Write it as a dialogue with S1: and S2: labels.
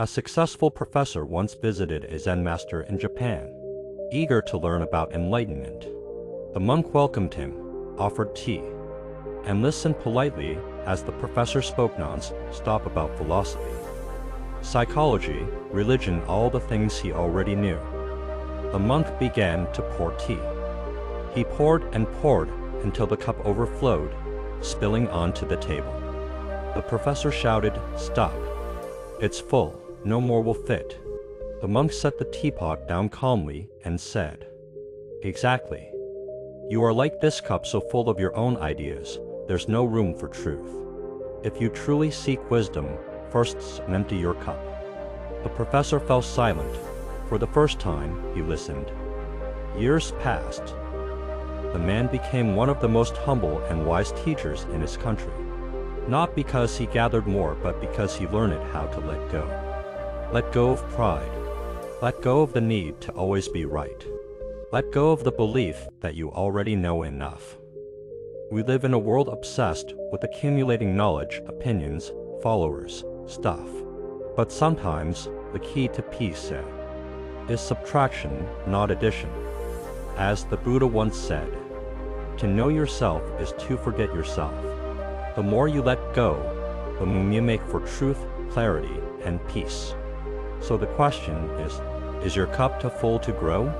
S1: A successful professor once visited a Zen master in Japan, eager to learn about enlightenment. The monk welcomed him, offered tea, and listened politely as the professor spoke non-stop about philosophy, psychology, religion, all the things he already knew. The monk began to pour tea. He poured and poured until the cup overflowed, spilling onto the table. The professor shouted, "Stop! It's full, no more will fit." The monk set the teapot down calmly and said, "Exactly. You are like this cup, so full of your own ideas, there's no room for truth. If you truly seek wisdom, first empty your cup." The professor fell silent. For the first time, he listened. Years passed. The man became one of the most humble and wise teachers in his country. Not because he gathered more, but because he learned how to let go. Let go of pride. Let go of the need to always be right. Let go of the belief that you already know enough. We live in a world obsessed with accumulating knowledge, opinions, followers, stuff. But sometimes the key to peace is subtraction, not addition. As the Buddha once said, to know yourself is to forget yourself. The more you let go, the more you make for truth, clarity, and peace. So the question is your cup too full to grow?